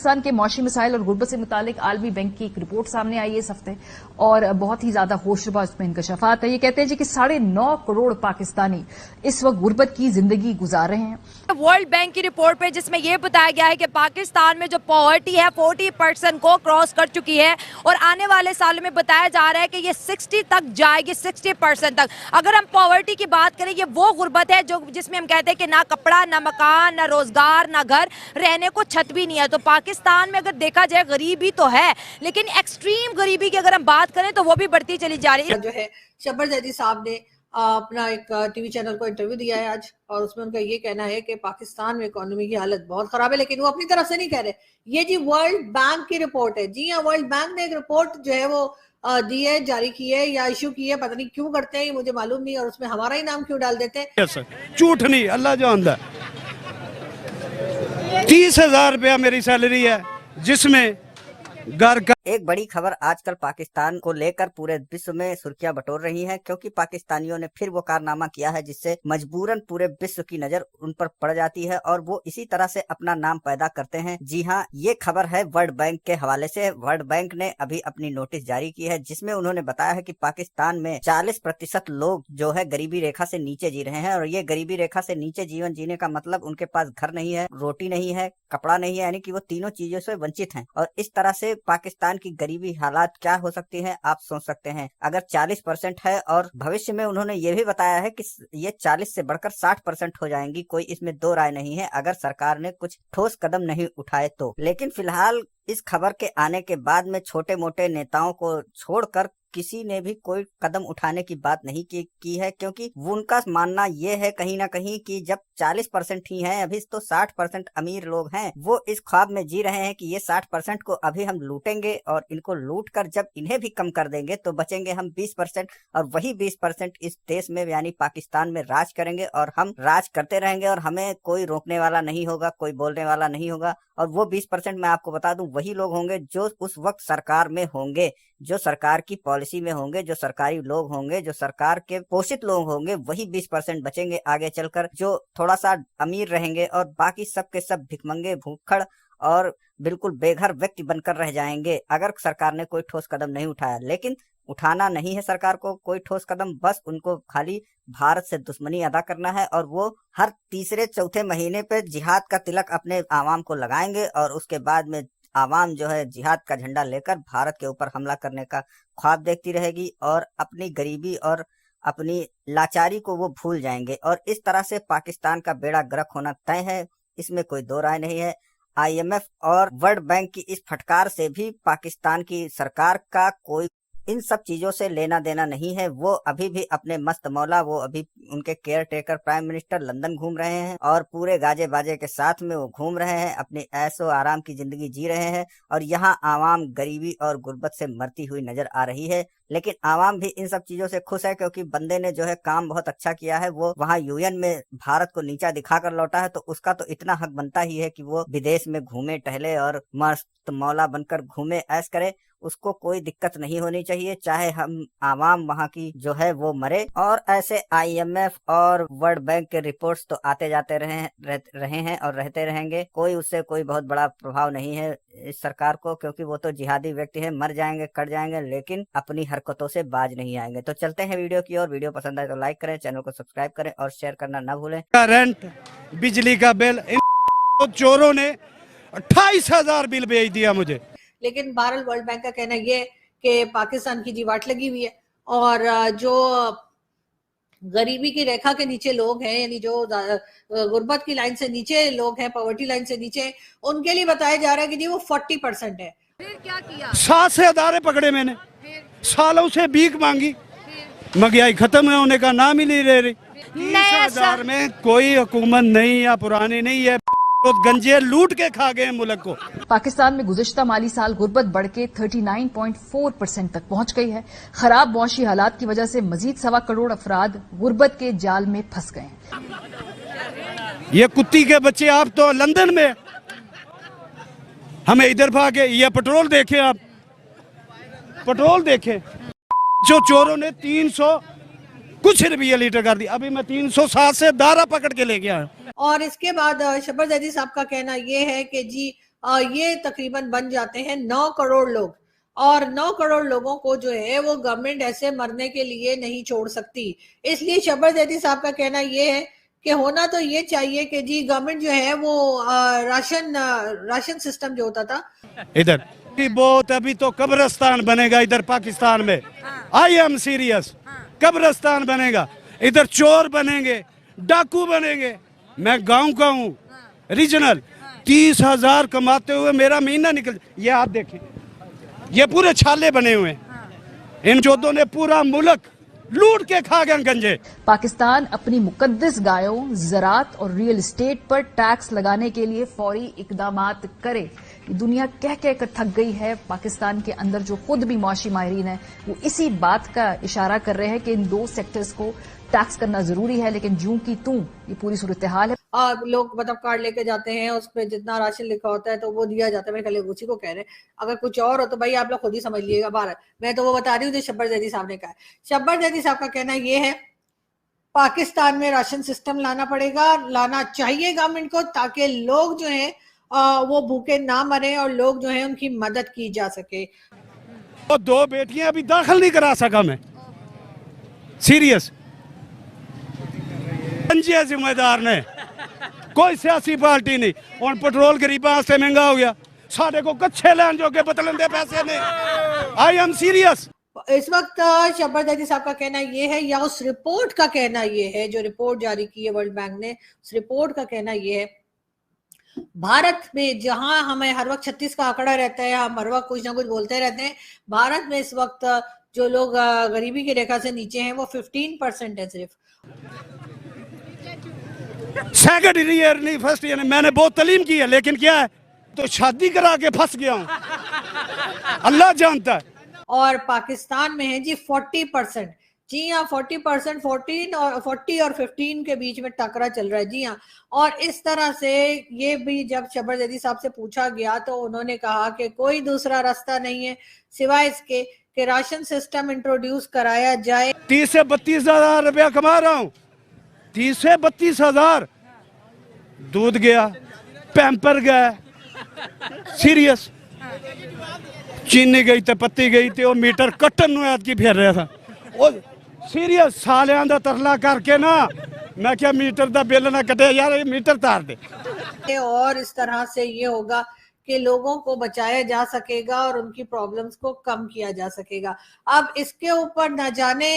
पाकिस्तान के मौशी मिसाइल और गुर्बत से मुतालिक आलमी बैंक की एक रिपोर्ट सामने आई है इस हफ्ते और बहुत ही ज्यादा होशरुबा उसमें इंकशाफात है। ये कहते हैं जी कि 9.5 करोड़ पाकिस्तानी इस वक्त गुर्बत की जिंदगी गुजार रहे हैं। वर्ल्ड बैंक की रिपोर्ट पे जिसमें यह बताया गया है कि पाकिस्तान में जो पॉवर्टी है 40% को क्रॉस कर चुकी है और आने वाले सालों में बताया जा रहा है कि ये 60 तक जाएगी, 60% तक। अगर हम पॉवर्टी की बात करें, ये वो गुर्बत है जो जिसमें हम कहते हैं कि ना कपड़ा, ना मकान, ना रोजगार, ना घर, रहने को छत भी नहीं है। तो पाकिस्तान में अगर देखा जाए गरीबी तो है, लेकिन एक्सट्रीम गरीबी की अगर हम बात करें तो वो भी बढ़ती चली जा रही है। जो है शब्बर जैदी साहब ने अपना एक टीवी चैनल को इंटरव्यू दिया है आज, और उसमें उनका ये कहना है कि पाकिस्तान में इकोनॉमी की हालत बहुत खराब है, लेकिन वो अपनी तरफ से नहीं कह रहे। ये जी वर्ल्ड बैंक की रिपोर्ट है। जी हाँ, वर्ल्ड बैंक ने एक रिपोर्ट जो है वो दी है, जारी की है या इशू की है, पता नहीं क्यों करते हैं, मुझे मालूम नहीं, और उसमें हमारा ही नाम क्यों डाल देते हैं। झूठ नहीं, अल्लाह जानता है। 30,000 रुपया मेरी सैलरी है, जिसमें घर का। एक बड़ी खबर आजकल पाकिस्तान को लेकर पूरे विश्व में सुर्खियां बटोर रही हैं, क्योंकि पाकिस्तानियों ने फिर वो कारनामा किया है जिससे मजबूरन पूरे विश्व की नजर उन पर पड़ जाती है और वो इसी तरह से अपना नाम पैदा करते हैं। जी हां, ये खबर है वर्ल्ड बैंक के हवाले से। वर्ल्ड बैंक ने अभी अपनी नोटिस जारी की है जिसमें उन्होंने बताया है कि पाकिस्तान में 40% लोग जो है गरीबी रेखा से नीचे जी रहे हैं, और ये गरीबी रेखा से नीचे जीवन जीने का मतलब उनके पास घर नहीं है, रोटी नहीं है, कपड़ा नहीं है, यानी कि वो तीनों चीजों से वंचित हैं। और इस तरह से पाकिस्तान की गरीबी हालात क्या हो सकती है आप सोच सकते हैं। अगर 40% है और भविष्य में उन्होंने ये भी बताया है कि ये 40 से बढ़कर 60% हो जाएंगी, कोई इसमें दो राय नहीं है अगर सरकार ने कुछ ठोस कदम नहीं उठाए तो। लेकिन फिलहाल इस खबर के आने के बाद में छोटे मोटे नेताओं को छोड़कर किसी ने भी कोई कदम उठाने की बात नहीं की है, क्योंकि वो उनका मानना ये है कहीं ना कहीं कि जब 40% ही हैं अभी, तो 60% अमीर लोग हैं। वो इस ख्वाब में जी रहे हैं कि ये 60% को अभी हम लूटेंगे और इनको लूट कर जब इन्हें भी कम कर देंगे तो बचेंगे हम 20%, और वही 20% इस देश में यानी पाकिस्तान में राज करेंगे और हम राज करते रहेंगे और हमें कोई रोकने वाला नहीं होगा, कोई बोलने वाला नहीं होगा। और वो 20% मैं आपको बता दूं वही लोग होंगे जो उस वक्त सरकार में होंगे, जो सरकार की पॉलिसी में होंगे, जो सरकारी लोग होंगे, जो सरकार के पोषित लोग होंगे, वही 20% बचेंगे आगे चलकर, जो थोड़ा सा अमीर रहेंगे, और बाकी सब के सब भिखमंगे, भूखड़ और बिल्कुल बेघर व्यक्ति बनकर रह जाएंगे अगर सरकार ने कोई ठोस कदम नहीं उठाया। लेकिन उठाना नहीं है सरकार को कोई ठोस कदम, बस उनको खाली भारत से दुश्मनी अदा करना है, और वो हर तीसरे चौथे महीने पे जिहाद का तिलक अपने आवाम को लगाएंगे और उसके बाद में आवाम जो है जिहाद का झंडा लेकर भारत के ऊपर हमला करने का ख्वाब देखती रहेगी और अपनी गरीबी और अपनी लाचारी को वो भूल जाएंगे। और इस तरह से पाकिस्तान का बेड़ा गर्क होना तय है, इसमें कोई दो राय नहीं है। IMF और वर्ल्ड बैंक की इस फटकार से भी पाकिस्तान की सरकार का कोई इन सब चीजों से लेना देना नहीं है। वो अभी भी अपने मस्त मौला, वो अभी उनके care taker prime minister London घूम रहे हैं और पूरे गाजे बाजे के साथ में वो घूम रहे हैं, अपनी ऐशो आराम की जिंदगी जी रहे हैं, और यहाँ आवाम गरीबी और गुर्बत से मरती हुई नजर आ रही है। लेकिन आवाम भी इन सब चीजों से खुश है, क्योंकि बंदे ने जो है काम बहुत अच्छा किया है। वो वहाँ UN में भारत को नीचा दिखाकर लौटा है, तो उसका तो इतना हक बनता ही है कि वो विदेश में घूमे टहले और मस्त मौला बनकर घूमे, ऐश करे। उसको कोई दिक्कत नहीं होनी चाहिए, चाहे हम आवाम वहाँ की जो है वो मरे। और ऐसे IMF और वर्ल्ड बैंक के रिपोर्ट्स तो आते जाते रहे हैं और रहते रहेंगे। कोई उससे कोई बहुत बड़ा प्रभाव नहीं है इस सरकार को, क्योंकि वो तो जिहादी व्यक्ति है, मर जाएंगे कट जाएंगे, लेकिन अपनी हरकतों से बाज नहीं आएंगे। तो चलते हैं वीडियो की ओर। वीडियो पसंद आए तो लाइक करें, चैनल को सब्सक्राइब करें और शेयर करना न भूलें। रेंट, बिजली का बिल, इन चोरों ने 28,000 बिल भेज दिया मुझे। लेकिन बहरहाल वर्ल्ड बैंक का कहना ये कि पाकिस्तान की जीवाट लगी हुई है, और जो गरीबी की रेखा के नीचे लोग हैं, यानी जो गुर्बत की लाइन से नीचे लोग हैं, पॉवर्टी लाइन से नीचे, उनके लिए बताया जा रहा है कि जी वो 40% है। फिर क्या किया? 7 से अदारे पकड़े मैंने, सालों से भीख मांगी, महंगाई खत्म होने का नाम ही नहीं ले रही। 30,000 में कोई हुकूमत नहीं या पुरानी नहीं है, तो गंजे लूट के खा गए मुल्क को। पाकिस्तान में गुज़िश्ता माली साल गुर्बत बढ़ के 39.4% तक पहुंच गई है। खराब मौशी हालात की वजह से मजीद 1.25 करोड़ अफराद गुर्बत के जाल में फंस गए हैं। ये कुत्ती के बच्चे, आप तो लंदन में, हमें इधर भागे। ये पेट्रोल देखे, आप पेट्रोल देखे, जो चोरों ने 300 कुछ रुपये लीटर कर दी, अभी मैं 307 से दारा पकड़ के ले गया। और इसके बाद शब्बर जैदी साहब का कहना यह है कि जी ये तकरीबन बन जाते हैं 9 करोड़ लोग, और 9 करोड़ लोगों को जो है वो गवर्नमेंट ऐसे मरने के लिए नहीं छोड़ सकती। इसलिए शब्बर जैदी साहब का कहना ये है कि होना तो ये चाहिए कि जी गवर्नमेंट जो है वो राशन सिस्टम जो होता था इधर बहुत, अभी तो कब्रिस्तान बनेगा इधर पाकिस्तान में। आई एम सीरियस, कब्रिस्तान बनेगा इधर, चोर बनेंगे, डाकू बनेंगे। मैं गांव का हूँ, रीजनल, 30,000 कमाते हुए मेरा महीना निकल। ये आप देखिए, ये पूरे छाले बने हुए हैं। इन चौधों ने पूरा मुल्क लूट के खा गए गंजे। पाकिस्तान अपनी मुकद्दस गायों, ज़रात और रियल एस्टेट पर टैक्स लगाने के लिए फौरी इकदामात करे। ये दुनिया कह कर थक गई है। पाकिस्तान के अंदर जो खुद भी मौशी माहिरीन है वो इसी बात का इशारा कर रहे हैं कि इन 2 सेक्टर्स को टैक्स करना जरूरी है, लेकिन जूं की तूं ये पूरी सूरत हाल है। लोग मतलब कार्ड लेके जाते हैं, उस पर जितना राशन लिखा होता है तो वो दिया जाता है। मैं कल उसी को कह रहे हैं, अगर कुछ और हो तो भाई आप लोग खुद ही समझ लीजिएगा। बाहर मैं तो वो बता रही हूँ जो शब्बर जैदी साहब ने कहा है। शब्बर जैदी साहब का कहना ये है पाकिस्तान में राशन सिस्टम लाना पड़ेगा, लाना चाहिए गवर्नमेंट को, ताकि लोग जो है वो भूखे ना मरे और लोग जो है उनकी मदद की जा सके। तो 2 बेटियां अभी दाखिल नहीं करा सका मैं, सीरियस। जिम्मेदार ने कोई सियासी पार्टी नहीं। और पेट्रोल गरीबों से महंगा हो गया, साढ़े को कच्चे लैन जो के बदलन दे पैसे ने। I am serious. इस वक्त शब्बर जैदी साहब का कहना ये है, या उस रिपोर्ट का कहना ये है, जो रिपोर्ट जारी की है वर्ल्ड बैंक ने, उस रिपोर्ट का कहना ये है भारत में, जहां हमें हर वक्त 36 का आंकड़ा रहता है, हम हर वक्त कुछ ना कुछ बोलते रहते हैं, भारत में इस वक्त जो लोग गरीबी की रेखा से नीचे हैं वो 15% है सिर्फ। सेकंड ईयर नहीं, फर्स्ट ईयर नहीं। मैंने बहुत तालीम की है, लेकिन क्या है तो शादी करा के फंस गया हूं, अल्लाह जानता है। और पाकिस्तान में है जी 40%। जी हाँ, 40%, 40 और 15 के बीच में टकरा चल रहा है। जी हाँ, और इस तरह से ये भी जब शब्बर जैदी साहब से पूछा गया तो उन्होंने कहा कि कोई दूसरा रास्ता नहीं है सिवाय इसके कि राशन सिस्टम इंट्रोड्यूस कराया जाए। 30 से 32,000 रुपया कमा रहा हूँ, 30 से 32,000। दूध गया, पैम्पर गया, सीरियस। चीनी गई तो पत्ती गई तो मीटर कट्टन नुयाद की फिर रहा था। और सीरियस सालियां दा तरला करके ना, मैं क्या मीटर दा बिल ना कटे यार, ये मीटर तार दे। और इस तरह से ये होगा कि लोगों को बचाया जा सकेगा और उनकी प्रॉब्लम्स को कम किया जा सकेगा। अब इसके ऊपर न जाने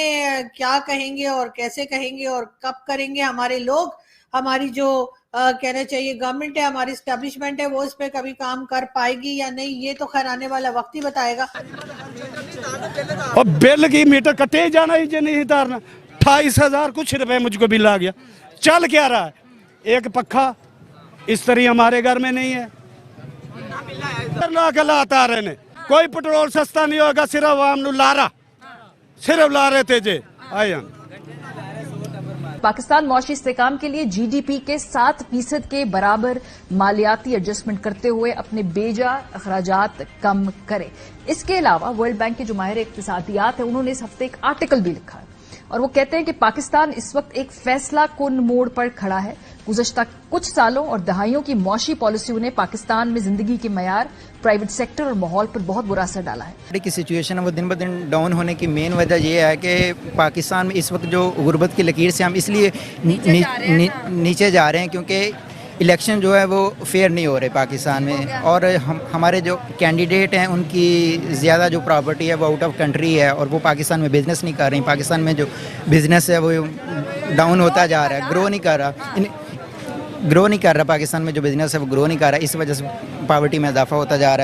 क्या कहेंगे और कैसे कहेंगे और कब करेंगे हमारे लोग। हमारी जो कहना चाहिए गवर्नमेंट है, हमारी स्टैब्लिशमेंट है, वो इस पे कभी काम कर पाएगी या नहीं, ये तो खैर आने वाला वक्त ही बताएगा। और बिल की मीटर कटे जाना ही नहीं तारना। 28,000 कुछ रुपए मुझको बिल आ गया। चल क्या रहा है, एक पक्खा इस तरह हमारे घर में नहीं है। लाता रहे ने, कोई पेट्रोल सस्ता नहीं होगा, सिर्फ आवाम लारा, सिर्फ ला रहे थे जे। आया पाकिस्तान मौशी इस्तेकाम के लिए जीडीपी के 7% के बराबर मालियाती एडजस्टमेंट करते हुए अपने बेजा अखराजात कम करे। इसके अलावा वर्ल्ड बैंक के जो माहिर इक्तिसादियात है उन्होंने इस हफ्ते एक आर्टिकल भी लिखा है और वो कहते हैं कि पाकिस्तान इस वक्त एक फैसला कुन मोड़ पर खड़ा है। गुज़श्ता कुछ सालों और दहाइयों की मौशी पॉलिसियों ने पाकिस्तान में जिंदगी के मयार, प्राइवेट सेक्टर और माहौल पर बहुत बुरा असर डाला है। की सिचुएशन है वो दिन ब दिन डाउन होने की मेन वजह ये है कि पाकिस्तान में इस वक्त जो गुर्बत की लकीर से हम इसलिए नीचे जा रहे हैं क्योंकि इलेक्शन जो है वो फेयर नहीं हो रहे पाकिस्तान में, और हमारे जो कैंडिडेट हैं उनकी ज़्यादा जो प्रॉपर्टी है वो आउट ऑफ कंट्री है और वो पाकिस्तान में बिज़नेस नहीं कर रही। पाकिस्तान में जो बिज़नेस है वो डाउन होता जा रहा है, ग्रो नहीं कर रहा पाकिस्तान में जो बिज़नेस है वो ग्रो नहीं कर रहा। इस वजह से पॉवर्टी में इजाफा होता जा रहा है।